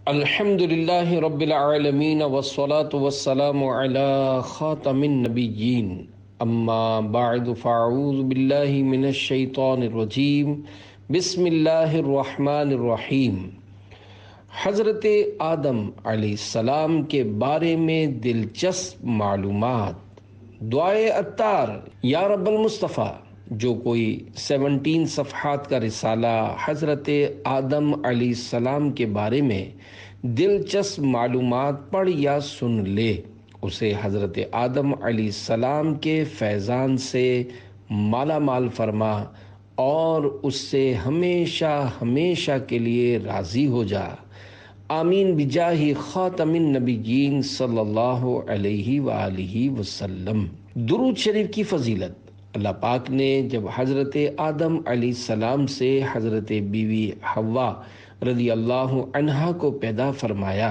الحمدللہ رب العالمین والصلاة والسلام علی خاتم النبیین اما بعد فاعوذ باللہ من الشیطان الرجیم بسم اللہ الرحمن الرحیم۔ حضرت آدم علیہ السلام کے بارے میں دلچسپ معلومات۔ دعائے عطار یا رب المصطفیٰ، جو کوئی 17 صفحات کا رسالہ حضرت آدم علیہ السلام کے بارے میں دلچسپ معلومات پڑھ یا سن لے، اسے حضرت آدم علیہ السلام کے فیضان سے مالا مال فرما اور اس سے ہمیشہ ہمیشہ کے لیے راضی ہو جا۔ آمین بجاہ خاتم النبیین صلی اللہ علیہ وآلہ وسلم۔ درود شریف کی فضیلت۔ اللہ پاک نے جب حضرت آدم علیہ السلام سے حضرت بیوی حوا رضی اللہ عنہا کو پیدا فرمایا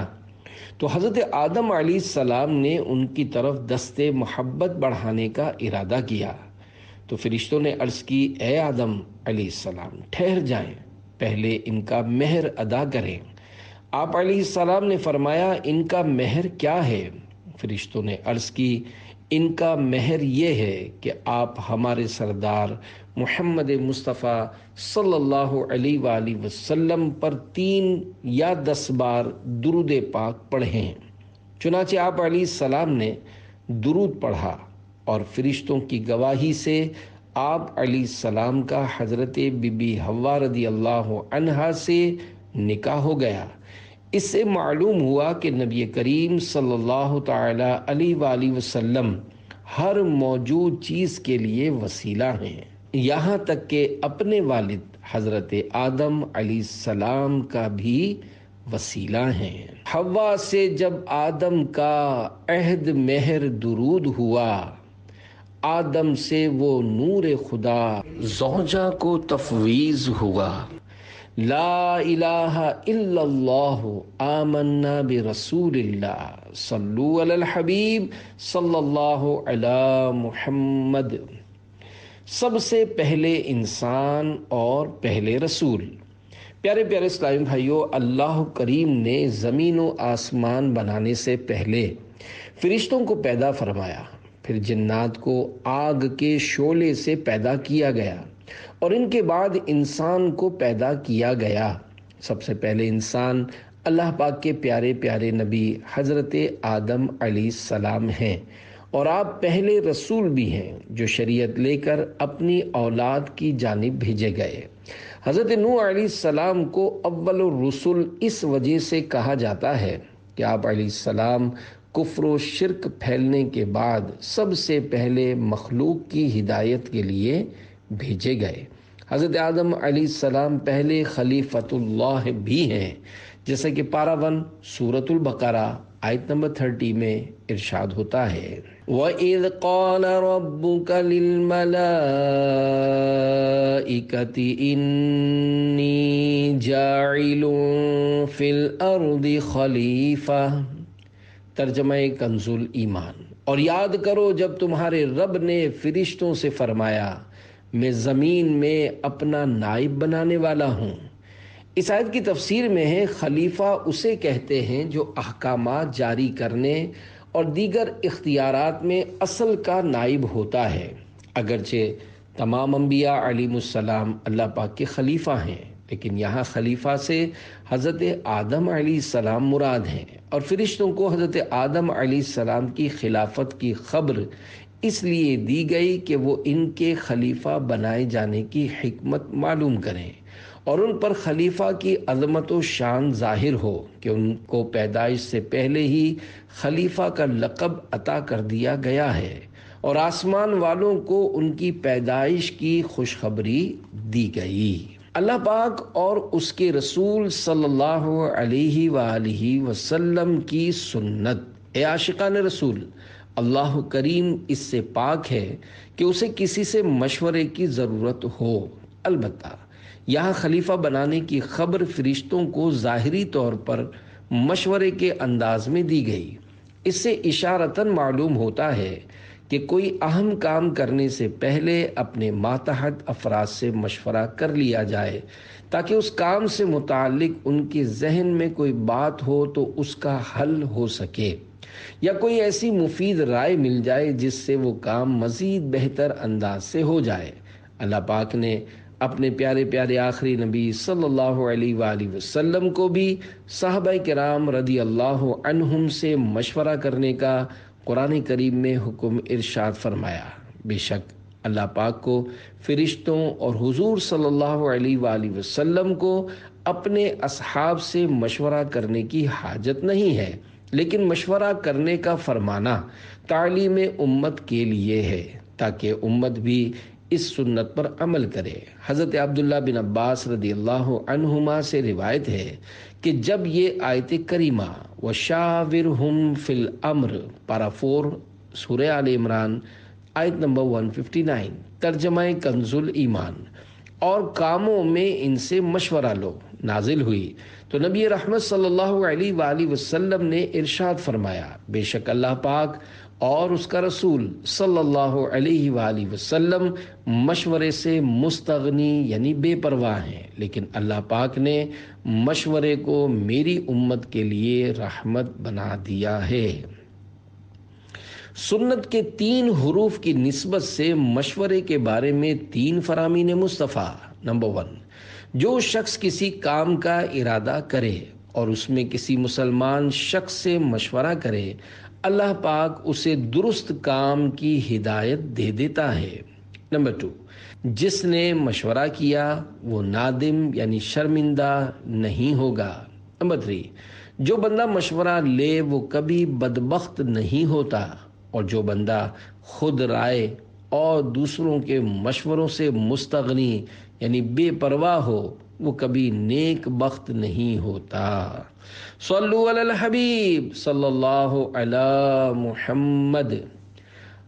تو حضرت آدم علیہ السلام نے ان کی طرف دست محبت بڑھانے کا ارادہ کیا تو فرشتوں نے عرض کی، اے آدم علیہ السلام ٹھہر جائیں، پہلے ان کا مہر ادا کریں۔ آپ علیہ السلام نے فرمایا، ان کا مہر کیا ہے؟ فرشتوں نے عرض کی، ان کا مہر یہ ہے کہ آپ ہمارے سردار محمد مصطفیٰ صلی اللہ علیہ وآلہ وسلم پر 3 یا 10 بار درود پاک پڑھیں۔ چنانچہ آپ علیہ السلام نے درود پڑھا اور فرشتوں کی گواہی سے آپ علیہ السلام کا حضرت بی بی حوا رضی اللہ عنہا سے نکاح ہو گیا۔ اس سے معلوم ہوا کہ نبی کریم صلی اللہ تعالی علیہ وآلہ وسلم ہر موجود چیز کے لیے وسیلہ ہیں، یہاں تک کہ اپنے والد حضرت آدم علیہ السلام کا بھی وسیلہ ہیں۔ حوا سے جب آدم کا عہد مہر درود ہوا، آدم سے وہ نور خدا زوجہ کو تفویض ہوا۔ لا الہ الا اللہ آمنا برسول اللہ صلو علی الحبیب صلی اللہ علی محمد۔ سب سے پہلے انسان اور پہلے رسول۔ پیارے پیارے اسلامی بھائیوں، اللہ کریم نے زمین و آسمان بنانے سے پہلے فرشتوں کو پیدا فرمایا، پھر جنات کو آگ کے شعلے سے پیدا کیا گیا اور ان کے بعد انسان کو پیدا کیا گیا۔ سب سے پہلے انسان اللہ پاک کے پیارے پیارے نبی حضرت آدم علیہ السلام ہیں اور آپ پہلے رسول بھی ہیں جو شریعت لے کر اپنی اولاد کی جانب بھیجے گئے۔ حضرت نوح علیہ السلام کو اول الرسل اس وجہ سے کہا جاتا ہے کہ آپ علیہ السلام کفر و شرک پھیلنے کے بعد سب سے پہلے مخلوق کی ہدایت کے لیے بھیجے گئے۔ حضرت آدم علیہ السلام پہلے خلیفۃ اللہ بھی ہیں، جیسا کہ پارہ 1 سورۃ البقرہ آیت نمبر 30 میں ارشاد ہوتا ہے، وَإِذْ قَالَ رَبُّكَ لِلْمَلَائِكَةِ إِنِّي جَاعِلٌ فِي الْأَرْضِ خَلِيفَةً۔ ترجمہ کنز ایمان۔ اور یاد کرو جب تمہارے رب نے فرشتوں سے فرمایا، میں زمین میں اپنا نائب بنانے والا ہوں۔ اس آیت کی تفسیر میں ہے، خلیفہ اسے کہتے ہیں جو احکامات جاری کرنے اور دیگر اختیارات میں اصل کا نائب ہوتا ہے۔ اگرچہ تمام انبیاء علیہ السلام اللہ پاک کے خلیفہ ہیں، لیکن یہاں خلیفہ سے حضرت آدم علیہ السلام مراد ہیں، اور فرشتوں کو حضرت آدم علیہ السلام کی خلافت کی خبر اس لیے دی گئی کہ وہ ان کے خلیفہ بنائے جانے کی حکمت معلوم کریں اور ان پر خلیفہ کی عظمت و شان ظاہر ہو کہ ان کو پیدائش سے پہلے ہی خلیفہ کا لقب عطا کر دیا گیا ہے اور آسمان والوں کو ان کی پیدائش کی خوشخبری دی گئی۔ اللہ پاک اور اس کے رسول صلی اللہ علیہ وآلہ وسلم کی سنت۔ اے عاشقان رسول، اللہ کریم اس سے پاک ہے کہ اسے کسی سے مشورے کی ضرورت ہو۔ البتہ یہاں خلیفہ بنانے کی خبر فرشتوں کو ظاہری طور پر مشورے کے انداز میں دی گئی۔ اس سے اشارتاً معلوم ہوتا ہے کہ کوئی اہم کام کرنے سے پہلے اپنے ماتحت افراد سے مشورہ کر لیا جائے تاکہ اس کام سے متعلق ان کے ذہن میں کوئی بات ہو تو اس کا حل ہو سکے، یا کوئی ایسی مفید رائے مل جائے جس سے وہ کام مزید بہتر انداز سے ہو جائے۔ اللہ پاک نے اپنے پیارے پیارے آخری نبی صلی اللہ علیہ وآلہ وسلم کو بھی صحابہ کرام رضی اللہ عنہم سے مشورہ کرنے کا قرآن کریم میں حکم ارشاد فرمایا۔ بے شک اللہ پاک کو فرشتوں اور حضور صلی اللہ علیہ وآلہ وسلم کو اپنے اصحاب سے مشورہ کرنے کی حاجت نہیں ہے، لیکن مشورہ کرنے کا فرمانا تعلیم امت کے لیے ہے تاکہ امت بھی اس سنت پر عمل کرے۔ حضرت عبداللہ بن عباس رضی اللہ عنہما سے روایت ہے کہ جب یہ آیت کریمہ وَشَاوِرْهُمْ فِي الْأَمْرِ پارہ 4 سورہ آل عمران آیت نمبر 159 ترجمہ کنز الایمان اور کاموں میں ان سے مشورہ لو نازل ہوئی تو نبی رحمت صلی اللہ علیہ وآلہ وسلم نے ارشاد فرمایا، بے شک اللہ پاک اور اس کا رسول صلی اللہ علیہ وآلہ وسلم مشورے سے مستغنی یعنی بے پرواہ ہیں، لیکن اللہ پاک نے مشورے کو میری امت کے لیے رحمت بنا دیا ہے۔ سنت کے 3 حروف کی نسبت سے مشورے کے بارے میں 3 فرامین مصطفیٰ۔ نمبر 1، جو شخص کسی کام کا ارادہ کرے اور اس میں کسی مسلمان شخص سے مشورہ کرے، اللہ پاک اسے درست کام کی ہدایت دے دیتا ہے۔ نمبر 2، جس نے مشورہ کیا وہ نادم یعنی شرمندہ نہیں ہوگا۔ نمبر 3، جو بندہ مشورہ لے وہ کبھی بدبخت نہیں ہوتا، اور جو بندہ خود رائے اور دوسروں کے مشوروں سے مستغنی یعنی بے پرواہ ہو وہ کبھی نیک بخت نہیں ہوتا۔ صلو علی الحبیب صلی اللہ علی محمد۔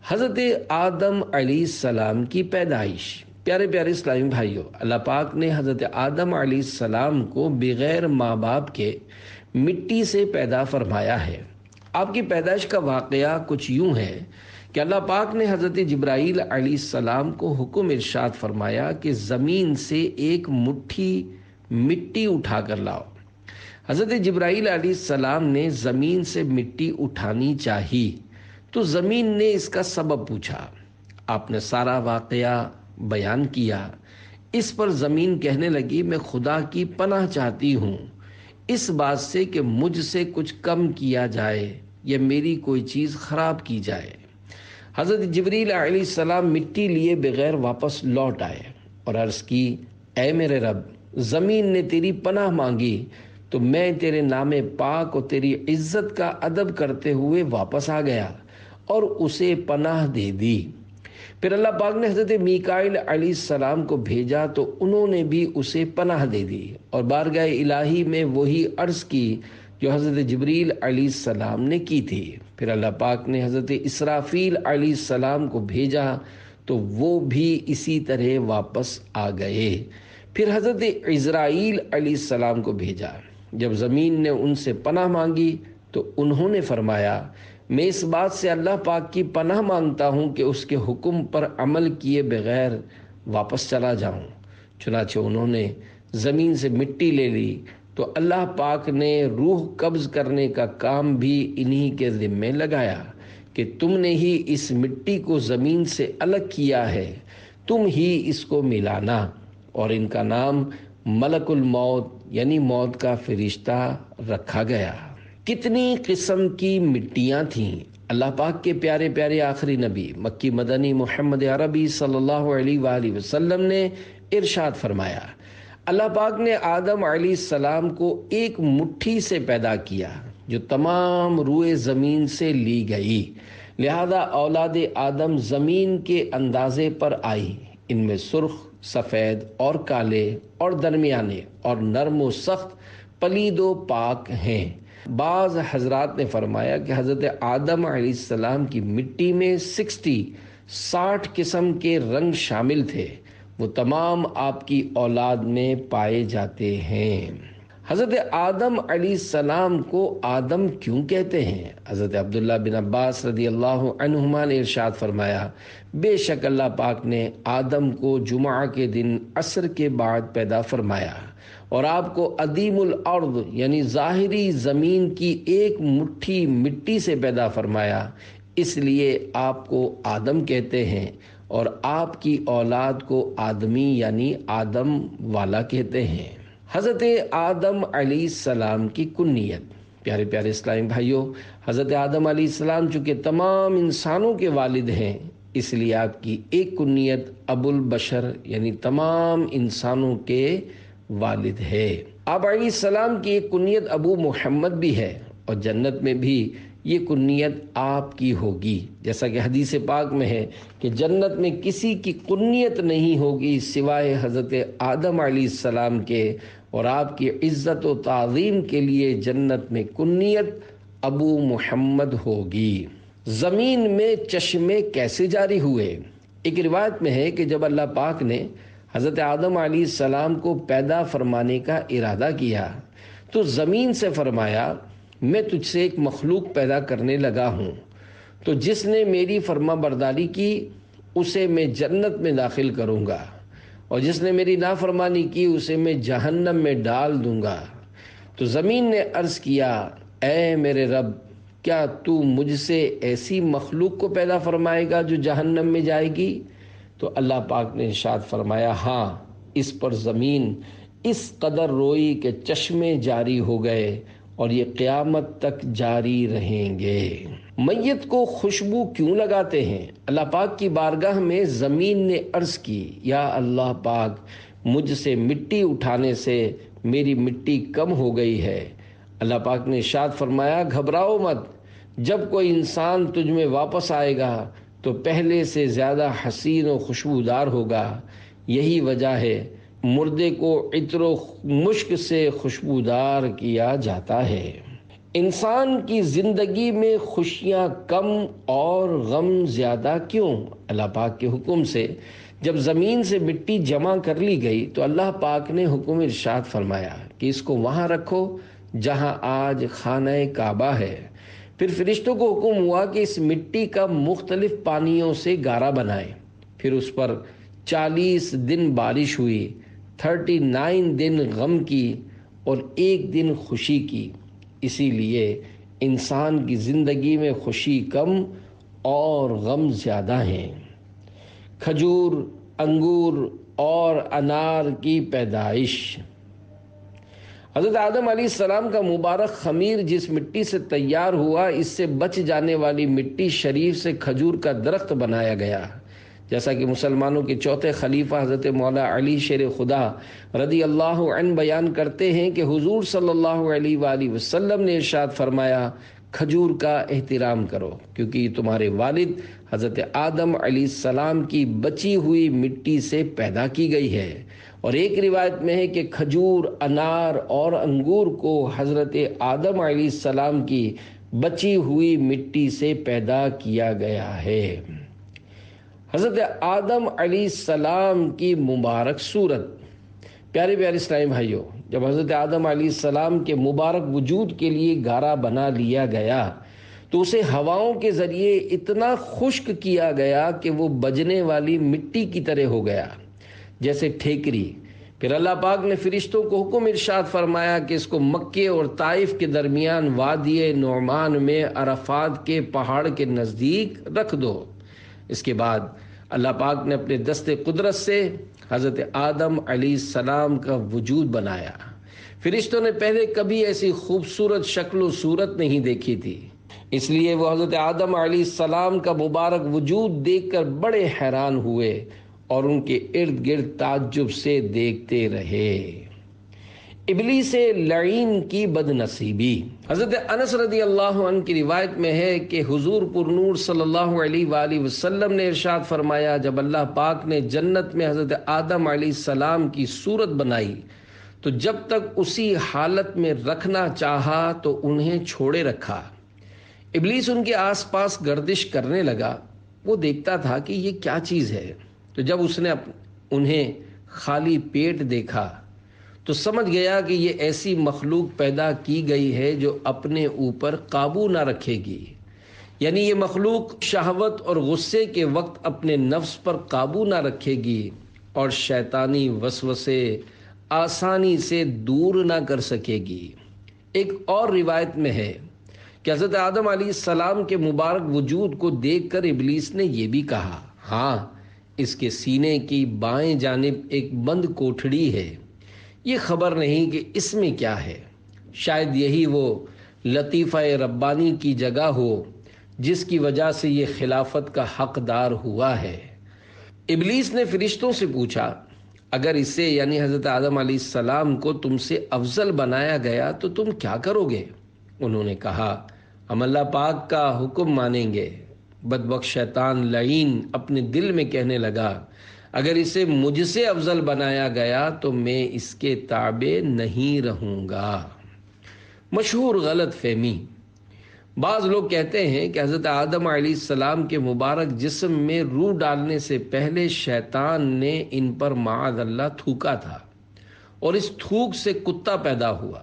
حضرت آدم علیہ السلام کی پیدائش۔ پیارے پیارے اسلامی بھائیوں، اللہ پاک نے حضرت آدم علیہ السلام کو بغیر ماں باپ کے مٹی سے پیدا فرمایا ہے۔ آپ کی پیدائش کا واقعہ کچھ یوں ہے کہ اللہ پاک نے حضرت جبرائیل علیہ السلام کو حکم ارشاد فرمایا کہ زمین سے ایک مٹھی مٹی اٹھا کر لاؤ۔ حضرت جبرائیل علیہ السلام نے زمین سے مٹی اٹھانی چاہی تو زمین نے اس کا سبب پوچھا۔ آپ نے سارا واقعہ بیان کیا۔ اس پر زمین کہنے لگی، میں خدا کی پناہ چاہتی ہوں اس بات سے کہ مجھ سے کچھ کم کیا جائے یا میری کوئی چیز خراب کی جائے۔ حضرت جبرائیل علیہ السلام مٹی لیے بغیر واپس لوٹ آئے اور عرض کی، اے میرے رب، زمین نے تیری پناہ مانگی تو میں تیرے نام پاک اور تیری عزت کا ادب کرتے ہوئے واپس آ گیا اور اسے پناہ دے دی۔ پھر اللہ پاک نے حضرت میکائیل علیہ السلام کو بھیجا تو انہوں نے بھی اسے پناہ دے دی اور بارگاہ الہی میں وہی عرض کی جو حضرت جبرائیل علیہ السلام نے کی تھی۔ پھر اللہ پاک نے حضرت اسرافیل علیہ السلام کو بھیجا تو وہ بھی اسی طرح واپس آ گئے۔ پھر حضرت عزرائیل علیہ السلام کو بھیجا۔ جب زمین نے ان سے پناہ مانگی تو انہوں نے فرمایا، میں اس بات سے اللہ پاک کی پناہ مانگتا ہوں کہ اس کے حکم پر عمل کیے بغیر واپس چلا جاؤں۔ چنانچہ انہوں نے زمین سے مٹی لے لی تو اللہ پاک نے روح قبض کرنے کا کام بھی انہی کے ذمے لگایا کہ تم نے ہی اس مٹی کو زمین سے الگ کیا ہے، تم ہی اس کو ملانا، اور ان کا نام ملک الموت یعنی موت کا فرشتہ رکھا گیا۔ کتنی قسم کی مٹیاں تھیں۔ اللہ پاک کے پیارے پیارے آخری نبی مکی مدنی محمد عربی صلی اللہ علیہ وآلہ وسلم نے ارشاد فرمایا، اللہ پاک نے آدم علیہ السلام کو ایک مٹھی سے پیدا کیا جو تمام روئے زمین سے لی گئی، لہذا اولاد آدم زمین کے اندازے پر آئی۔ ان میں سرخ، سفید اور کالے اور درمیانے اور نرم و سخت، پلید و پاک ہیں۔ بعض حضرات نے فرمایا کہ حضرت آدم علیہ السلام کی مٹی میں 60 قسم کے رنگ شامل تھے، وہ تمام آپ کی اولاد میں پائے جاتے ہیں۔ حضرت آدم علیہ السلام کو آدم کیوں کہتے ہیں؟ حضرت عبداللہ بن عباس رضی اللہ عنہما نے ارشاد فرمایا، بے شک اللہ پاک نے آدم کو جمعہ کے دن عصر کے بعد پیدا فرمایا اور آپ کو عدیم الارض یعنی ظاہری زمین کی ایک مٹھی مٹی سے پیدا فرمایا، اس لیے آپ کو آدم کہتے ہیں، اور آپ کی اولاد کو آدمی یعنی آدم والا کہتے ہیں۔ حضرت آدم علیہ السلام کی کنیت، پیارے پیارے اسلامی بھائیوں، حضرت آدم علیہ السلام چونکہ تمام انسانوں کے والد ہیں، اس لیے آپ کی ایک کنیت ابو البشر یعنی تمام انسانوں کے والد ہے۔ آپ علیہ السلام کی ایک کنیت ابو محمد بھی ہے، اور جنت میں بھی یہ کنیت آپ کی ہوگی، جیسا کہ حدیث پاک میں ہے کہ جنت میں کسی کی کنیت نہیں ہوگی سوائے حضرت آدم علیہ السلام کے، اور آپ کی عزت و تعظیم کے لیے جنت میں کنیت ابو محمد ہوگی۔ زمین میں چشمے کیسے جاری ہوئے؟ ایک روایت میں ہے کہ جب اللہ پاک نے حضرت آدم علیہ السلام کو پیدا فرمانے کا ارادہ کیا تو زمین سے فرمایا، میں تجھ سے ایک مخلوق پیدا کرنے لگا ہوں، تو جس نے میری فرما برداری کی اسے میں جنت میں داخل کروں گا، اور جس نے میری نافرمانی کی اسے میں جہنم میں ڈال دوں گا۔ تو زمین نے عرض کیا، اے میرے رب، کیا تو مجھ سے ایسی مخلوق کو پیدا فرمائے گا جو جہنم میں جائے گی؟ تو اللہ پاک نے ارشاد فرمایا، ہاں، اس پر زمین اس قدر روئی کہ چشمے جاری ہو گئے، اور یہ قیامت تک جاری رہیں گے۔ میت کو خوشبو کیوں لگاتے ہیں؟ اللہ پاک کی بارگاہ میں زمین نے عرض کی، یا اللہ پاک، مجھ سے مٹی اٹھانے سے میری مٹی کم ہو گئی ہے۔ اللہ پاک نے ارشاد فرمایا، گھبراؤ مت، جب کوئی انسان تجھ میں واپس آئے گا تو پہلے سے زیادہ حسین و خوشبودار ہوگا۔ یہی وجہ ہے مردے کو عطر و مشک سے خوشبودار کیا جاتا ہے۔ انسان کی زندگی میں خوشیاں کم اور غم زیادہ کیوں؟ اللہ پاک کے حکم سے جب زمین سے مٹی جمع کر لی گئی تو اللہ پاک نے حکم ارشاد فرمایا کہ اس کو وہاں رکھو جہاں آج خانہ کعبہ ہے۔ پھر فرشتوں کو حکم ہوا کہ اس مٹی کا مختلف پانیوں سے گارا بنائیں۔ پھر اس پر 40 دن بارش ہوئی، 39 دن غم کی اور 1 دن خوشی کی۔ اسی لیے انسان کی زندگی میں خوشی کم اور غم زیادہ ہیں۔ کھجور، انگور اور انار کی پیدائش۔ حضرت آدم علیہ السلام کا مبارک خمیر جس مٹی سے تیار ہوا، اس سے بچ جانے والی مٹی شریف سے کھجور کا درخت بنایا گیا، جیسا کہ مسلمانوں کے چوتھے خلیفہ حضرت مولا علی شیر خدا رضی اللہ عنہ بیان کرتے ہیں کہ حضور صلی اللہ علیہ وآلہ وسلم نے ارشاد فرمایا، کھجور کا احترام کرو، کیونکہ یہ تمہارے والد حضرت آدم علیہ السلام کی بچی ہوئی مٹی سے پیدا کی گئی ہے۔ اور ایک روایت میں ہے کہ کھجور، انار اور انگور کو حضرت آدم علیہ السلام کی بچی ہوئی مٹی سے پیدا کیا گیا ہے۔ حضرت آدم علیہ السلام کی مبارک صورت۔ پیارے پیارے اسلامی بھائیوں، جب حضرت آدم علیہ السلام کے مبارک وجود کے لیے گارا بنا لیا گیا تو اسے ہواؤں کے ذریعے اتنا خشک کیا گیا کہ وہ بجنے والی مٹی کی طرح ہو گیا، جیسے ٹھیکری۔ پھر اللہ پاک نے فرشتوں کو حکم ارشاد فرمایا کہ اس کو مکے اور طائف کے درمیان وادی نعمان میں عرفات کے پہاڑ کے نزدیک رکھ دو۔ اس کے بعد اللہ پاک نے اپنے دست قدرت سے حضرت آدم علیہ السلام کا وجود بنایا۔ فرشتوں نے پہلے کبھی ایسی خوبصورت شکل و صورت نہیں دیکھی تھی، اس لیے وہ حضرت آدم علیہ السلام کا مبارک وجود دیکھ کر بڑے حیران ہوئے اور ان کے ارد گرد تعجب سے دیکھتے رہے۔ ابلیس لعین کی بد نصیبی۔ حضرت انس رضی اللہ عنہ کی روایت میں ہے کہ حضور پر نور صلی اللہ علیہ وآلہ وسلم نے ارشاد فرمایا، جب اللہ پاک نے جنت میں حضرت آدم علیہ السلام کی صورت بنائی تو جب تک اسی حالت میں رکھنا چاہا تو انہیں چھوڑے رکھا۔ ابلیس ان کے آس پاس گردش کرنے لگا، وہ دیکھتا تھا کہ یہ کیا چیز ہے۔ تو جب اس نے انہیں خالی پیٹ دیکھا تو سمجھ گیا کہ یہ ایسی مخلوق پیدا کی گئی ہے جو اپنے اوپر قابو نہ رکھے گی، یعنی یہ مخلوق شہوت اور غصے کے وقت اپنے نفس پر قابو نہ رکھے گی اور شیطانی وسوسے آسانی سے دور نہ کر سکے گی۔ ایک اور روایت میں ہے کہ حضرت آدم علیہ السلام کے مبارک وجود کو دیکھ کر ابلیس نے یہ بھی کہا، ہاں اس کے سینے کی بائیں جانب ایک بند کوٹھڑی ہے، یہ خبر نہیں کہ اس میں کیا ہے، شاید یہی وہ لطیفہ ربانی کی جگہ ہو جس کی وجہ سے یہ خلافت کا حقدار ہوا ہے۔ ابلیس نے فرشتوں سے پوچھا، اگر اسے یعنی حضرت آدم علیہ السلام کو تم سے افضل بنایا گیا تو تم کیا کرو گے؟ انہوں نے کہا، ہم اللہ پاک کا حکم مانیں گے۔ بدبخت شیطان لعین اپنے دل میں کہنے لگا، اگر اسے مجھ سے افضل بنایا گیا تو میں اس کے تابع نہیں رہوں گا۔ مشہور غلط فہمی۔ بعض لوگ کہتے ہیں کہ حضرت آدم علیہ السلام کے مبارک جسم میں روح ڈالنے سے پہلے شیطان نے ان پر معاذ اللہ تھوکا تھا اور اس تھوک سے کتا پیدا ہوا۔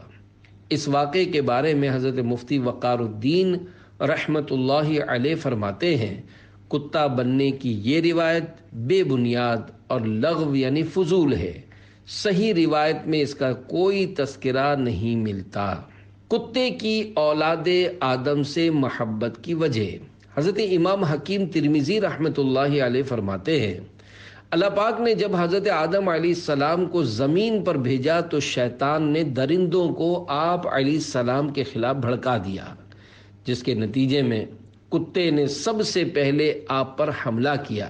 اس واقعے کے بارے میں حضرت مفتی وقار الدین رحمت اللہ علیہ فرماتے ہیں، کتا بننے کی یہ روایت بے بنیاد اور لغو یعنی فضول ہے، صحیح روایت میں اس کا کوئی تذکرہ نہیں ملتا۔ کتے کی اولاد آدم سے محبت کی وجہ۔ حضرت امام حکیم ترمذی رحمت اللہ علیہ فرماتے ہیں، اللہ پاک نے جب حضرت آدم علیہ السلام کو زمین پر بھیجا تو شیطان نے درندوں کو آپ علیہ السلام کے خلاف بھڑکا دیا، جس کے نتیجے میں کتے نے سب سے پہلے آپ پر حملہ کیا۔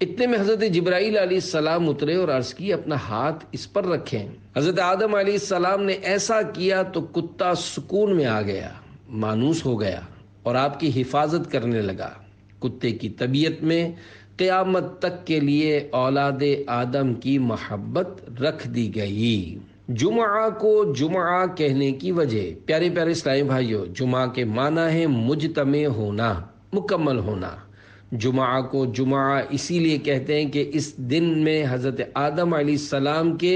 اتنے میں حضرت جبرائیل علیہ السلام اترے اور عرض کی، اپنا ہاتھ اس پر رکھیں۔ حضرت آدم علیہ السلام نے ایسا کیا تو کتا سکون میں آ گیا، مانوس ہو گیا اور آپ کی حفاظت کرنے لگا۔ کتے کی طبیعت میں قیامت تک کے لیے اولاد آدم کی محبت رکھ دی گئی۔ جمعہ کو جمعہ کہنے کی وجہ۔ پیارے پیارے اسلامی بھائیو، جمعہ کے معنی ہے مجتمع ہونا، مکمل ہونا۔ جمعہ کو جمعہ اسی لیے کہتے ہیں کہ اس دن میں حضرت آدم علیہ السلام کے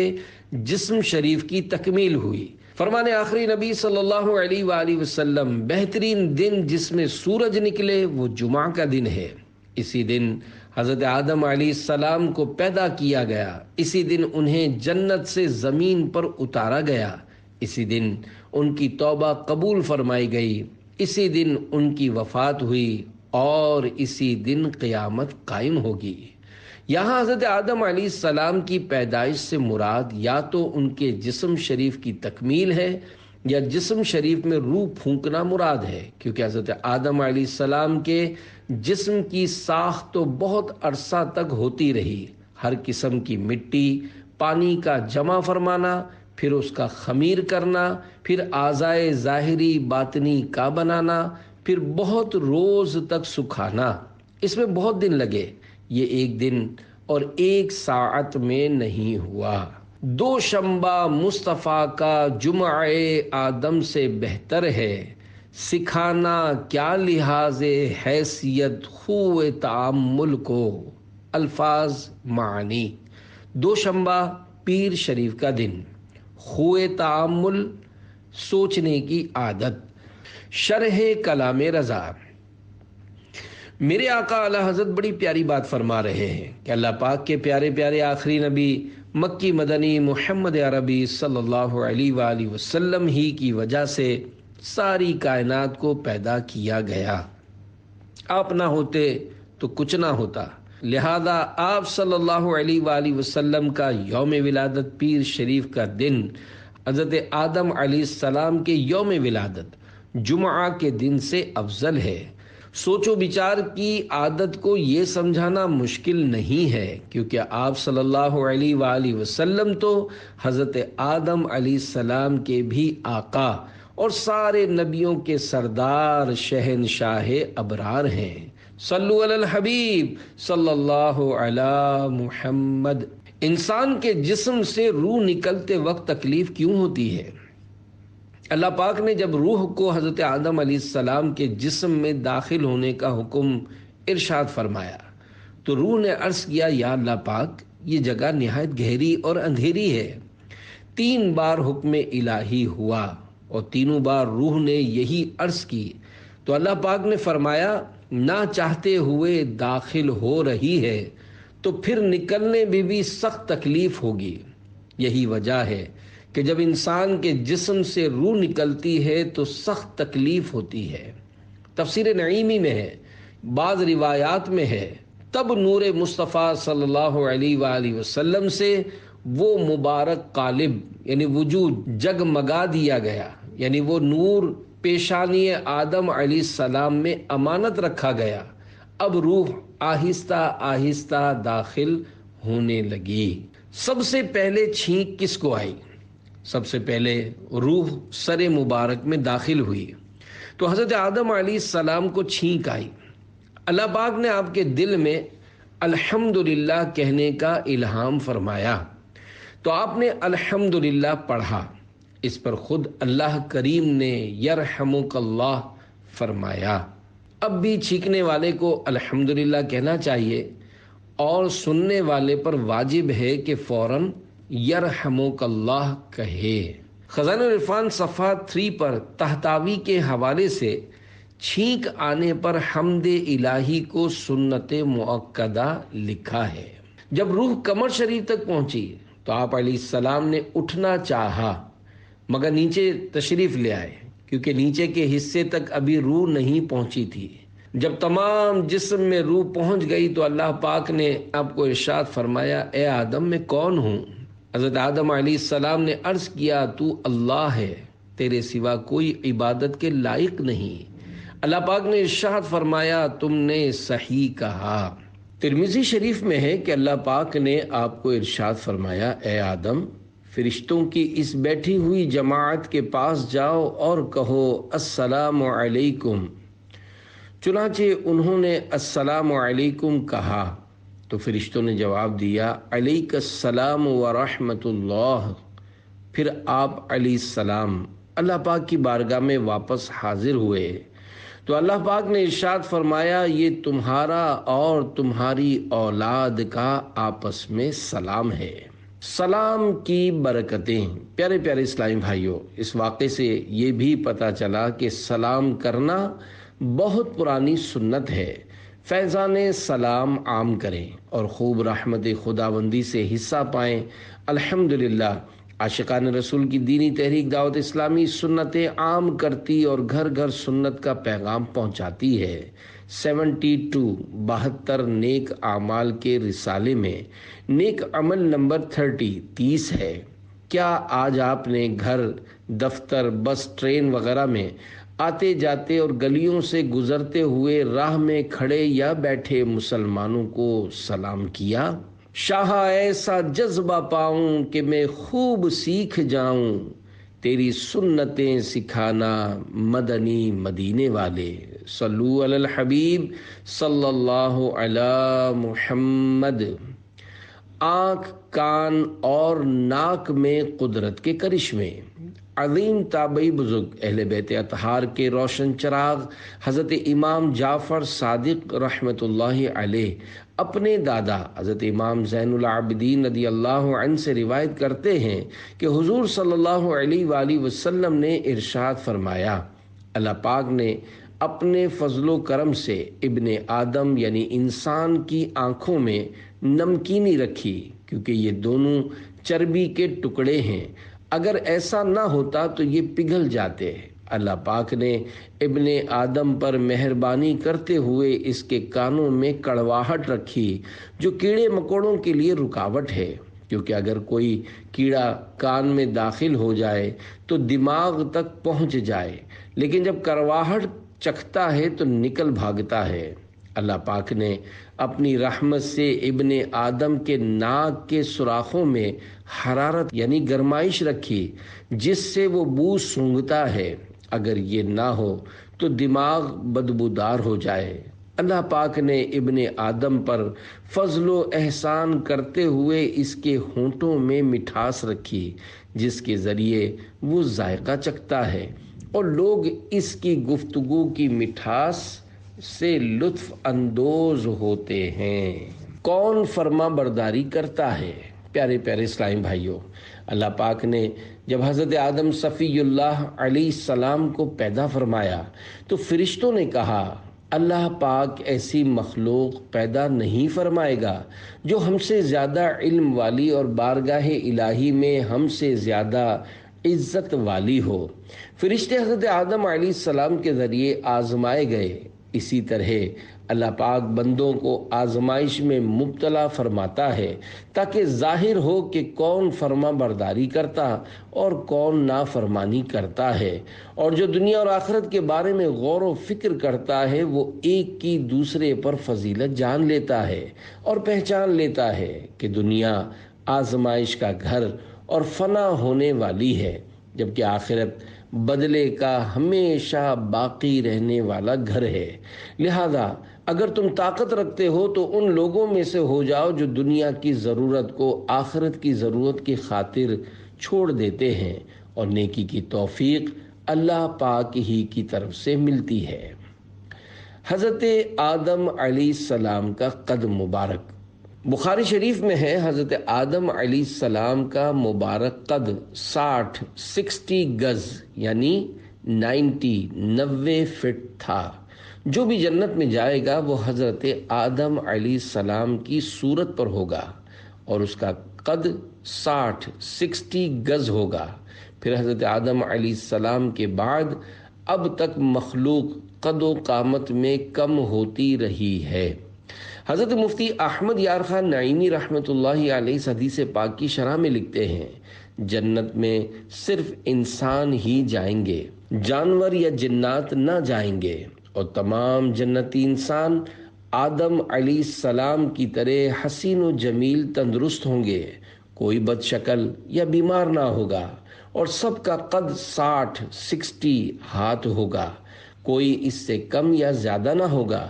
جسم شریف کی تکمیل ہوئی۔ فرمان آخری نبی صلی اللہ علیہ وآلہ وسلم، بہترین دن جس میں سورج نکلے وہ جمعہ کا دن ہے۔ اسی دن حضرت آدم علیہ السلام کو پیدا کیا گیا، اسی دن انہیں جنت سے زمین پر اتارا گیا، اسی دن ان کی توبہ قبول فرمائی گئی، اسی دن ان کی وفات ہوئی اور اسی دن قیامت قائم ہوگی۔ یہاں حضرت آدم علیہ السلام کی پیدائش سے مراد یا تو ان کے جسم شریف کی تکمیل ہے یا جسم شریف میں روح پھونکنا مراد ہے، کیونکہ حضرت آدم علیہ السلام کے جسم کی ساخت تو بہت عرصہ تک ہوتی رہی، ہر قسم کی مٹی، پانی کا جمع فرمانا، پھر اس کا خمیر کرنا، پھر اعضائے ظاہری باطنی کا بنانا، پھر بہت روز تک سکھانا، اس میں بہت دن لگے۔ یہ ایک دن اور ایک ساعت میں نہیں ہوا۔ دوشنبہ مصطفیٰ کا جمعہ آدم سے بہتر ہے، سکھانا کیا لحاظ حیثیت خو تعامل کو۔ الفاظ معنی۔ دوشنبہ پیر شریف کا دن، خو تعامل سوچنے کی عادت۔ شرح کلام رضا۔ میرے آقا اعلی حضرت بڑی پیاری بات فرما رہے ہیں کہ اللہ پاک کے پیارے پیارے آخری نبی مکی مدنی محمد عربی صلی اللہ علیہ وآلہ وسلم ہی کی وجہ سے ساری کائنات کو پیدا کیا گیا۔ آپ نہ ہوتے تو کچھ نہ ہوتا، لہذا آپ صلی اللہ علیہ وآلہ وسلم کا یوم ولادت پیر شریف کا دن حضرت آدم علیہ السلام کے یوم ولادت جمعہ کے دن سے افضل ہے۔ سوچ و بچار کی عادت کو یہ سمجھانا مشکل نہیں ہے، کیونکہ آپ صلی اللہ علیہ وآلہ وسلم تو حضرت آدم علیہ السلام کے بھی آقا اور سارے نبیوں کے سردار شہنشاہ ابرار ہیں۔ صلو علی الحبیب صلی اللہ علی محمد۔ انسان کے جسم سے روح نکلتے وقت تکلیف کیوں ہوتی ہے؟ اللہ پاک نے جب روح کو حضرت آدم علیہ السلام کے جسم میں داخل ہونے کا حکم ارشاد فرمایا تو روح نے عرض کیا، یا اللہ پاک، یہ جگہ نہایت گہری اور اندھیری ہے، 3 بار حکم الہی ہوا اور تینوں بار روح نے یہی عرض کی تو اللہ پاک نے فرمایا نہ چاہتے ہوئے داخل ہو رہی ہے تو پھر نکلنے میں بھی سخت تکلیف ہوگی۔ یہی وجہ ہے کہ جب انسان کے جسم سے روح نکلتی ہے تو سخت تکلیف ہوتی ہے۔ تفسیر نعیمی میں ہے، بعض روایات میں ہے، تب نور مصطفیٰ صلی اللہ علیہ وآلہ وسلم سے وہ مبارک قالب یعنی وجود جگمگا دیا گیا، یعنی وہ نور پیشانی آدم علیہ السلام میں امانت رکھا گیا۔ اب روح آہستہ آہستہ داخل ہونے لگی۔ سب سے پہلے چھینک کس کو آئی؟ سب سے پہلے روح سر مبارک میں داخل ہوئی تو حضرت آدم علیہ السلام کو چھینک آئی۔ اللہ پاک نے آپ کے دل میں الحمدللہ کہنے کا الہام فرمایا تو آپ نے الحمدللہ پڑھا۔ اس پر خود اللہ کریم نے یرحمک اللہ فرمایا۔ اب بھی چھینکنے والے کو الحمدللہ کہنا چاہیے اور سننے والے پر واجب ہے کہ فوراً یرحمک اللہ کہے۔ خزانہ العرفان صفحہ 3 پر تحتاوی کے حوالے سے چھینک آنے پر حمد الہی کو سنت مؤکدہ لکھا ہے۔ جب روح کمر شریف تک پہنچی تو آپ علیہ السلام نے اٹھنا چاہا مگر نیچے تشریف لے آئے کیونکہ نیچے کے حصے تک ابھی روح نہیں پہنچی تھی۔ جب تمام جسم میں روح پہنچ گئی تو اللہ پاک نے آپ کو ارشاد فرمایا اے آدم میں کون ہوں؟ حضرت آدم علیہ السلام نے عرض کیا تو اللہ ہے، تیرے سوا کوئی عبادت کے لائق نہیں۔ اللہ پاک نے ارشاد فرمایا تم نے صحیح کہا۔ ترمذی شریف میں ہے کہ اللہ پاک نے آپ کو ارشاد فرمایا اے آدم فرشتوں کی اس بیٹھی ہوئی جماعت کے پاس جاؤ اور کہو السلام علیکم۔ چنانچہ انہوں نے السلام علیکم کہا تو فرشتوں نے جواب دیا علیک السلام ورحمۃ اللہ۔ پھر آپ علیہ السلام اللہ پاک کی بارگاہ میں واپس حاضر ہوئے تو اللہ پاک نے ارشاد فرمایا یہ تمہارا اور تمہاری اولاد کا آپس میں سلام ہے۔ سلام کی برکتیں۔ پیارے پیارے اسلامی بھائیوں، اس واقعے سے یہ بھی پتہ چلا کہ سلام کرنا بہت پرانی سنت ہے۔ فیضان سلام عام کریں اور خوب رحمت خداوندی سے حصہ پائیں۔ الحمدللہ عاشقان رسول کی دینی تحریک دعوت اسلامی سنتیں عام کرتی اور گھر گھر سنت کا پیغام پہنچاتی ہے۔ 72 نیک اعمال کے رسالے میں نیک عمل نمبر 30 ہے۔ کیا آج آپ نے گھر، دفتر، بس، ٹرین وغیرہ میں آتے جاتے اور گلیوں سے گزرتے ہوئے راہ میں کھڑے یا بیٹھے مسلمانوں کو سلام کیا؟ شاہ ایسا جذبہ پاؤں کہ میں خوب سیکھ جاؤں، تیری سنتیں سکھانا مدنی مدینے والے۔ صلو علی الحبیب صلی اللہ علی محمد۔ آنکھ، کان اور ناک میں قدرت کے کرشمے۔ عظیم تابعی بزرگ اہل بیت اطہار کے روشن چراغ حضرت امام جعفر صادق رحمۃ اللہ علیہ اپنے دادا حضرت امام زین العابدین رضی اللہ عنہ سے روایت کرتے ہیں کہ حضور صلی اللہ علیہ وآلہ وسلم نے ارشاد فرمایا اللہ پاک نے اپنے فضل و کرم سے ابن آدم یعنی انسان کی آنکھوں میں نمکینی رکھی کیونکہ یہ دونوں چربی کے ٹکڑے ہیں، اگر ایسا نہ ہوتا تو یہ پگھل جاتے۔ اللہ پاک نے ابن آدم پر مہربانی کرتے ہوئے اس کے کانوں میں کڑواہٹ رکھی جو کیڑے مکوڑوں کے لیے رکاوٹ ہے، کیونکہ اگر کوئی کیڑا کان میں داخل ہو جائے تو دماغ تک پہنچ جائے، لیکن جب کڑواہٹ چکھتا ہے تو نکل بھاگتا ہے۔ اللہ پاک نے اپنی رحمت سے ابن آدم کے ناک کے سوراخوں میں حرارت یعنی گرمائش رکھی جس سے وہ بو سونگھتا ہے، اگر یہ نہ ہو تو دماغ بدبودار ہو جائے۔ اللہ پاک نے ابن آدم پر فضل و احسان کرتے ہوئے اس کے ہونٹوں میں مٹھاس رکھی جس کے ذریعے وہ ذائقہ چکھتا ہے اور لوگ اس کی گفتگو کی مٹھاس سے لطف اندوز ہوتے ہیں۔ کون فرما برداری کرتا ہے؟ پیارے پیارے اسلامی بھائیوں، اللہ پاک نے جب حضرت آدم صفی اللہ علیہ السلام کو پیدا فرمایا تو فرشتوں نے کہا اللہ پاک ایسی مخلوق پیدا نہیں فرمائے گا جو ہم سے زیادہ علم والی اور بارگاہ الہی میں ہم سے زیادہ عزت والی ہو۔ فرشتے حضرت آدم علیہ السلام کے ذریعے آزمائے گئے۔ اسی طرح اللہ پاک بندوں کو آزمائش میں مبتلا فرماتا ہے تاکہ ظاہر ہو کہ کون فرما برداری کرتا اور کون نافرمانی کرتا ہے، اور جو دنیا اور آخرت کے بارے میں غور و فکر کرتا ہے وہ ایک کی دوسرے پر فضیلت جان لیتا ہے اور پہچان لیتا ہے کہ دنیا آزمائش کا گھر اور فنا ہونے والی ہے، جبکہ آخرت بدلے کا ہمیشہ باقی رہنے والا گھر ہے۔ لہذا اگر تم طاقت رکھتے ہو تو ان لوگوں میں سے ہو جاؤ جو دنیا کی ضرورت کو آخرت کی ضرورت کی خاطر چھوڑ دیتے ہیں، اور نیکی کی توفیق اللہ پاک ہی کی طرف سے ملتی ہے۔ حضرت آدم علیہ السلام کا قد مبارک بخاری شریف میں ہے، حضرت آدم علیہ السلام کا مبارک قد 60 گز یعنی 90 فٹ تھا۔ جو بھی جنت میں جائے گا وہ حضرت آدم علیہ السلام کی صورت پر ہوگا اور اس کا قد 60 گز ہوگا۔ پھر حضرت آدم علیہ السلام کے بعد اب تک مخلوق قد و قامت میں کم ہوتی رہی ہے۔ حضرت مفتی احمد یار خان نعیمی رحمۃ اللہ علیہ اس حدیث پاک کی شرح میں لکھتے ہیں، جنت میں صرف انسان ہی جائیں گے، جانور یا جنات نہ جائیں گے، اور تمام جنتی انسان آدم علیہ السلام کی طرح حسین و جمیل تندرست ہوں گے، کوئی بد شکل یا بیمار نہ ہوگا، اور سب کا قد 60 ہاتھ ہوگا، کوئی اس سے کم یا زیادہ نہ ہوگا۔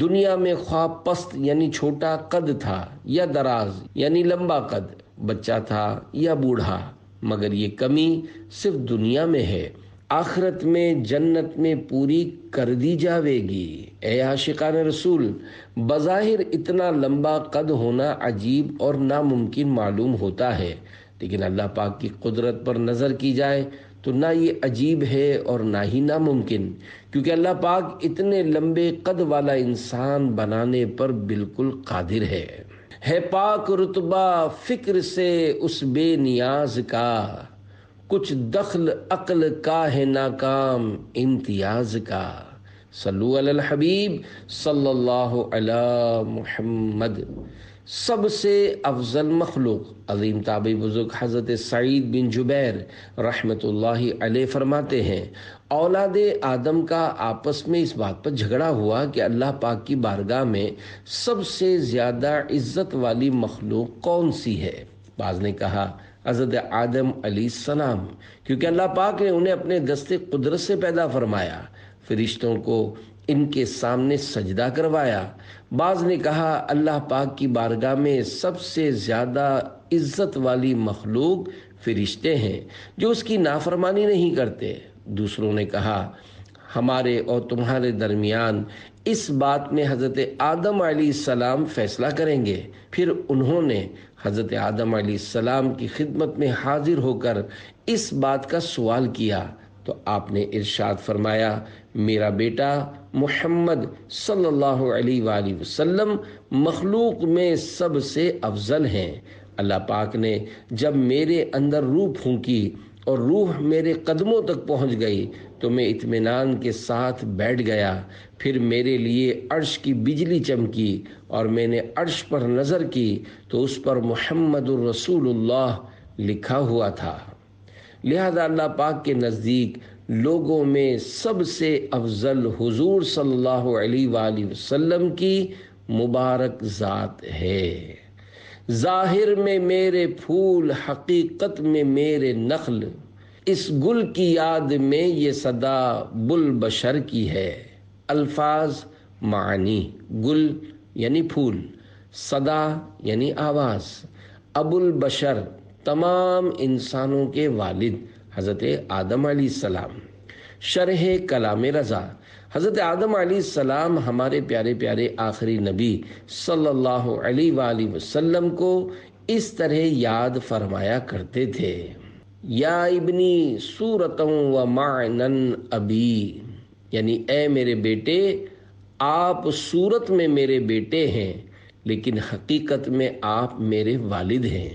دنیا میں خواہ پست یعنی چھوٹا قد تھا یا دراز یعنی لمبا قد، بچہ تھا یا بوڑھا، مگر یہ کمی صرف دنیا میں ہے، آخرت میں جنت میں پوری کر دی جاوے گی۔ اے عاشقان رسول، بظاہر اتنا لمبا قد ہونا عجیب اور ناممکن معلوم ہوتا ہے، لیکن اللہ پاک کی قدرت پر نظر کی جائے تو نہ یہ عجیب ہے اور نہ ہی ناممکن، کیونکہ اللہ پاک اتنے لمبے قد والا انسان بنانے پر بالکل قادر ہے پاک رتبہ فکر سے اس بے نیاز کا، کچھ دخل عقل کا ہے ناکام امتیاز کا۔ صلو علی الحبیب صلی اللہ علی محمد۔ سب سے افضل مخلوق عظیم تابعی بزرگ حضرت سعید بن جبیر رحمۃ اللہ علیہ فرماتے ہیں، اولاد آدم کا آپس میں اس بات پر جھگڑا ہوا کہ اللہ پاک کی بارگاہ میں سب سے زیادہ عزت والی مخلوق کون سی ہے؟ بعض نے کہا حضرت آدم علیہ السلام، کیونکہ اللہ پاک نے انہیں اپنے دست قدرت سے پیدا فرمایا، فرشتوں کو ان کے سامنے سجدہ کروایا۔ بعض نے کہا اللہ پاک کی بارگاہ میں سب سے زیادہ عزت والی مخلوق فرشتے ہیں جو اس کی نافرمانی نہیں کرتے۔ دوسروں نے کہا ہمارے اور تمہارے درمیان اس بات میں حضرت آدم علیہ السلام فیصلہ کریں گے۔ پھر انہوں نے حضرت آدم علیہ السلام کی خدمت میں حاضر ہو کر اس بات کا سوال کیا تو آپ نے ارشاد فرمایا، میرا بیٹا محمد صلی اللہ علیہ وآلہ وسلم مخلوق میں سب سے افضل ہیں۔ اللہ پاک نے جب میرے اندر روح پھونکی اور روح میرے قدموں تک پہنچ گئی تو میں اطمینان کے ساتھ بیٹھ گیا، پھر میرے لیے عرش کی بجلی چمکی اور میں نے عرش پر نظر کی تو اس پر محمد الرسول اللہ لکھا ہوا تھا۔ لہذا اللہ پاک کے نزدیک لوگوں میں سب سے افضل حضور صلی اللہ علیہ وآلہ وسلم کی مبارک ذات ہے۔ ظاہر میں میرے پھول، حقیقت میں میرے نخل، اس گل کی یاد میں یہ صدا بل بشر کی ہے۔ الفاظ معنی، گل یعنی پھول، صدا یعنی آواز، ابو البشر تمام انسانوں کے والد حضرت آدم علیہ السلام۔ شرح کلام رضا، حضرت آدم علیہ السلام ہمارے پیارے پیارے آخری نبی صلی اللہ علیہ وآلہ وسلم کو اس طرح یاد فرمایا کرتے تھے، یا ابنی صورتوں و معنن ابی، یعنی اے میرے بیٹے آپ صورت میں میرے بیٹے ہیں لیکن حقیقت میں آپ میرے والد ہیں،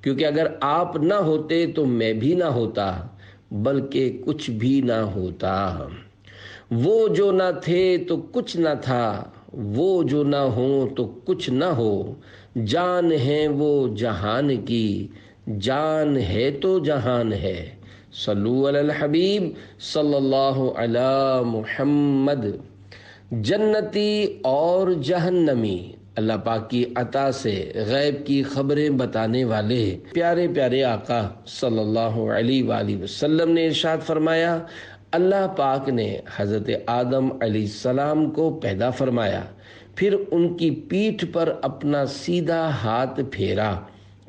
کیونکہ اگر آپ نہ ہوتے تو میں بھی نہ ہوتا بلکہ کچھ بھی نہ ہوتا۔ وہ جو نہ تھے تو کچھ نہ تھا، وہ جو نہ ہو تو کچھ نہ ہو، جان ہے وہ جہان کی، جان ہے تو جہان ہے۔ صلو علی الحبیب صلی اللہ علی محمد۔ جنتی اور جہنمی اللہ پاک کی عطا سے غیب کی خبریں بتانے والے پیارے پیارے آقا صلی اللہ علیہ وآلہ وسلم نے ارشاد فرمایا، اللہ پاک نے حضرت آدم علیہ السلام کو پیدا فرمایا، پھر ان کی پیٹھ پر اپنا سیدھا ہاتھ پھیرا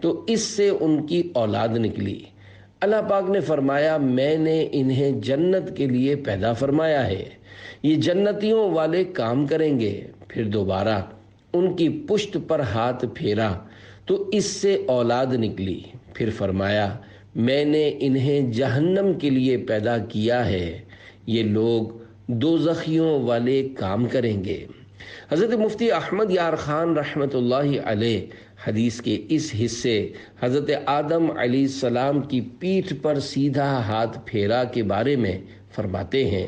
تو اس سے ان کی اولاد نکلی۔ اللہ پاک نے فرمایا میں نے انہیں جنت کے لیے پیدا فرمایا ہے، یہ جنتیوں والے کام کریں گے۔ پھر دوبارہ ان کی پشت پر ہاتھ پھیرا تو اس سے اولاد نکلی۔ پھر فرمایا میں نے انہیں جہنم کے لیے پیدا کیا ہے، یہ لوگ دوزخیوں والے کام کریں گے۔ حضرت مفتی احمد یار خان رحمۃ اللہ علیہ حدیث کے اس حصے حضرت آدم علیہ السلام کی پیٹھ پر سیدھا ہاتھ پھیرا کے بارے میں فرماتے ہیں،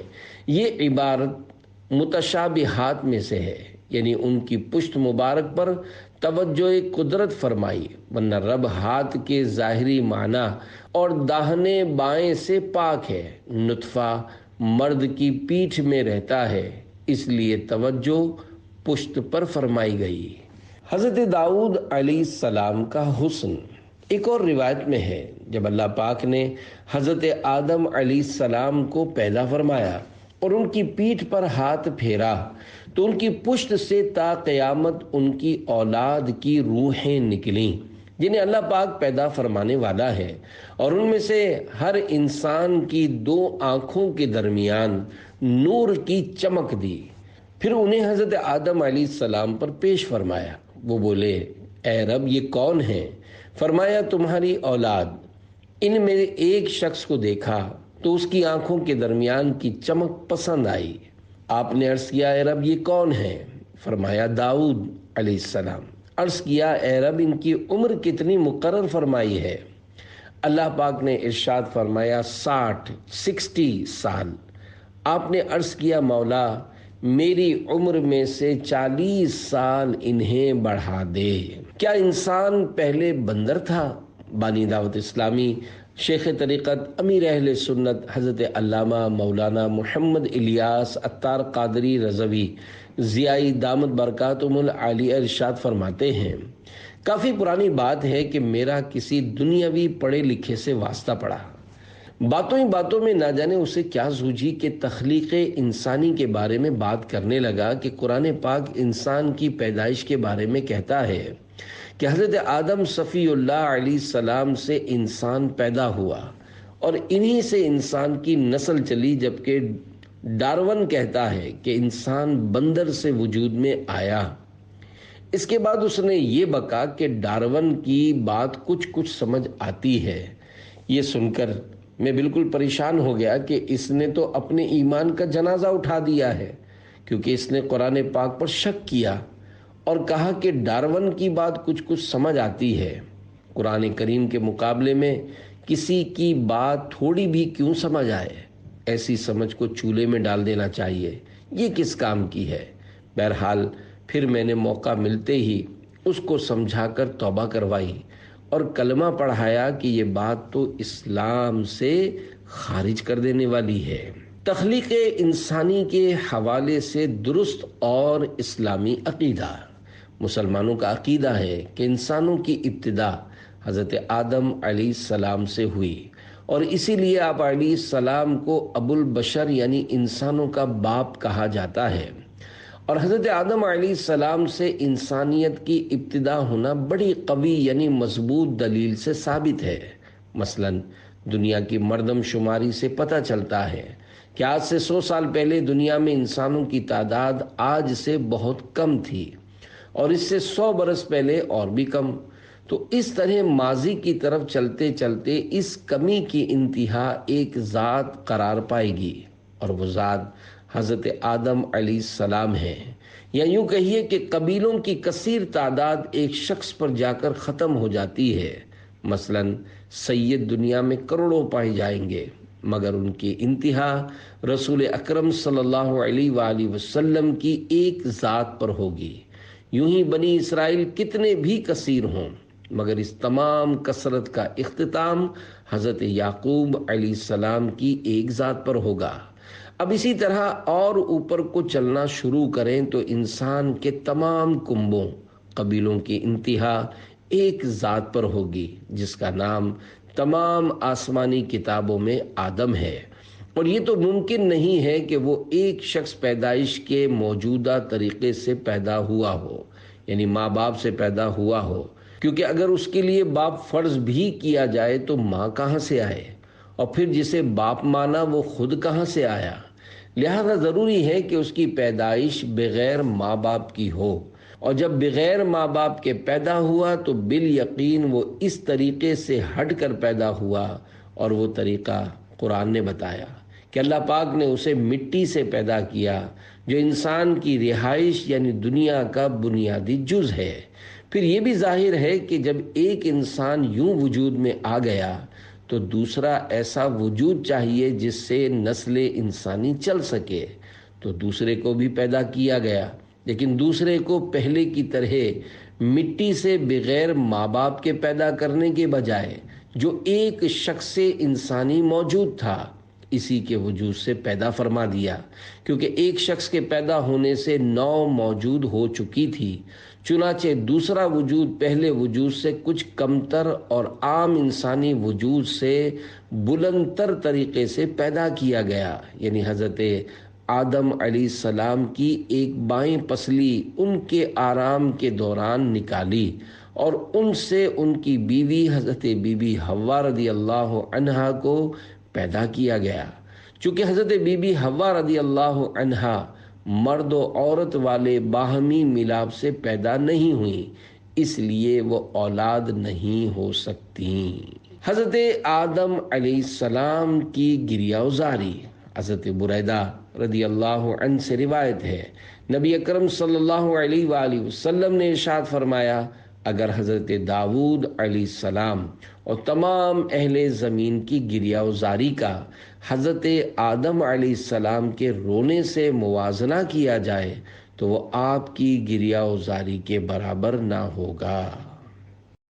یہ عبارت متشابہات میں سے ہے، یعنی ان کی پشت مبارک پر توجہ قدرت فرمائی، ورنہ رب ہاتھ کے ظاہری معنی اور داہنے بائیں سے پاک ہے۔ نطفہ مرد کی پیٹھ میں رہتا ہے، اس لیے توجہ پشت پر فرمائی گئی۔ حضرت داؤد علیہ السلام کا حسن ایک اور روایت میں ہے، جب اللہ پاک نے حضرت آدم علیہ السلام کو پیدا فرمایا اور ان کی پیٹھ پر ہاتھ پھیرا تو ان کی پشت سے تا قیامت ان کی اولاد کی روحیں نکلیں جنہیں اللہ پاک پیدا فرمانے والا ہے، اور ان میں سے ہر انسان کی 2 آنکھوں کے درمیان نور کی چمک دی۔ پھر انہیں حضرت آدم علیہ السلام پر پیش فرمایا۔ وہ بولے اے رب یہ کون ہے؟ فرمایا تمہاری اولاد۔ ان میں ایک شخص کو دیکھا تو اس کی آنکھوں کے درمیان کی چمک پسند آئی۔ آپ نے عرض کیا اے رب یہ کون ہے؟ فرمایا داؤد علیہ السلام۔ عرض کیا اے رب ان کی عمر کتنی مقرر فرمائی ہے؟ اللہ پاک نے ارشاد فرمایا 60 سال۔ آپ نے عرض کیا مولا میری عمر میں سے 40 سال انہیں بڑھا دے۔ کیا انسان پہلے بندر تھا؟ بانی دعوت اسلامی شیخ طریقت امیر اہل سنت حضرت علامہ مولانا محمد الیاس عطار قادری رضوی ضیائی دامت برکاتہم العالیہ ارشاد فرماتے ہیں، کافی پرانی بات ہے کہ میرا کسی دنیاوی پڑھے لکھے سے واسطہ پڑا، باتوں ہی باتوں میں نہ جانے اسے کیا سوجھی کہ تخلیق انسانی کے بارے میں بات کرنے لگا کہ قرآن پاک انسان کی پیدائش کے بارے میں کہتا ہے کہ حضرت آدم صفی اللہ علیہ السلام سے انسان پیدا ہوا اور انہی سے انسان کی نسل چلی، جبکہ ڈارون کہتا ہے کہ انسان بندر سے وجود میں آیا۔ اس کے بعد اس نے یہ بکا کہ ڈارون کی بات کچھ سمجھ آتی ہے۔ یہ سن کر میں بالکل پریشان ہو گیا کہ اس نے تو اپنے ایمان کا جنازہ اٹھا دیا ہے، کیونکہ اس نے قرآن پاک پر شک کیا اور کہا کہ ڈارون کی بات کچھ سمجھ آتی ہے۔ قرآن کریم کے مقابلے میں کسی کی بات تھوڑی بھی کیوں سمجھ آئے؟ ایسی سمجھ کو چولہے میں ڈال دینا چاہیے، یہ کس کام کی ہے؟ بہرحال پھر میں نے موقع ملتے ہی اس کو سمجھا کر توبہ کروائی اور کلمہ پڑھایا کہ یہ بات تو اسلام سے خارج کر دینے والی ہے۔ تخلیق انسانی کے حوالے سے درست اور اسلامی عقیدہ، مسلمانوں کا عقیدہ ہے کہ انسانوں کی ابتدا حضرت آدم علیہ السلام سے ہوئی، اور اسی لیے آپ علیہ السلام کو ابو البشر یعنی انسانوں کا باپ کہا جاتا ہے، اور حضرت آدم علیہ السلام سے انسانیت کی ابتدا ہونا بڑی قوی یعنی مضبوط دلیل سے ثابت ہے۔ مثلا دنیا کی مردم شماری سے پتہ چلتا ہے کہ آج سے 100 سال پہلے دنیا میں انسانوں کی تعداد آج سے بہت کم تھی، اور اس سے 100 برس پہلے اور بھی کم۔ تو اس طرح ماضی کی طرف چلتے چلتے اس کمی کی انتہا ایک ذات قرار پائے گی، اور وہ ذات حضرت آدم علیہ السلام ہے۔ یا یوں کہیے کہ قبیلوں کی کثیر تعداد ایک شخص پر جا کر ختم ہو جاتی ہے۔ مثلا سید دنیا میں کروڑوں پائے جائیں گے، مگر ان کی انتہا رسول اکرم صلی اللہ علیہ وآلہ وسلم کی ایک ذات پر ہوگی۔ یوں ہی بنی اسرائیل کتنے بھی کثیر ہوں، مگر اس تمام کثرت کا اختتام حضرت یعقوب علیہ السلام کی ایک ذات پر ہوگا۔ اب اسی طرح اور اوپر کو چلنا شروع کریں تو انسان کے تمام کنبوں، قبیلوں کی انتہا ایک ذات پر ہوگی، جس کا نام تمام آسمانی کتابوں میں آدم ہے۔ اور یہ تو ممکن نہیں ہے کہ وہ ایک شخص پیدائش کے موجودہ طریقے سے پیدا ہوا ہو، یعنی ماں باپ سے پیدا ہوا ہو، کیونکہ اگر اس کے لیے باپ فرض بھی کیا جائے تو ماں کہاں سے آئے، اور پھر جسے باپ مانا وہ خود کہاں سے آیا؟ لہذا ضروری ہے کہ اس کی پیدائش بغیر ماں باپ کی ہو، اور جب بغیر ماں باپ کے پیدا ہوا تو بالیقین وہ اس طریقے سے ہٹ کر پیدا ہوا، اور وہ طریقہ قرآن نے بتایا کہ اللہ پاک نے اسے مٹی سے پیدا کیا، جو انسان کی رہائش یعنی دنیا کا بنیادی جز ہے۔ پھر یہ بھی ظاہر ہے کہ جب ایک انسان یوں وجود میں آ گیا تو دوسرا ایسا وجود چاہیے جس سے نسل انسانی چل سکے، تو دوسرے کو بھی پیدا کیا گیا، لیکن دوسرے کو پہلے کی طرح مٹی سے بغیر ماں باپ کے پیدا کرنے کے بجائے جو ایک شخص انسانی موجود تھا اسی کے وجود سے پیدا فرما دیا، کیونکہ ایک شخص کے پیدا ہونے سے 9 موجود ہو چکی تھی۔ چنانچہ دوسرا وجود پہلے وجود سے کچھ کمتر اور عام انسانی وجود سے بلندتر طریقے سے پیدا کیا گیا، یعنی حضرت آدم علیہ السلام کی ایک بائیں پسلی ان کے آرام کے دوران نکالی، اور ان سے ان کی بیوی حضرت بی بی حوا رضی اللہ عنہا کو پیدا کیا گیا۔ چونکہ حضرت بی بی حوا رضی اللہ عنہا مرد و عورت والے باہمی ملاپ سے پیدا نہیں ہوئیں، اس لیے وہ اولاد نہیں ہو سکتی۔ حضرت آدم علیہ السلام کی گریہ وزاری حضرت بریدہ رضی اللہ عنہ سے روایت ہے، نبی اکرم صلی اللہ علیہ وآلہ وسلم نے ارشاد فرمایا، اگر حضرت داؤد علیہ السلام اور تمام اہل زمین کی گریہ وزاری کا حضرت آدم علیہ السلام کے رونے سے موازنہ کیا جائے تو وہ آپ کی گریہ وزاری کے برابر نہ ہوگا۔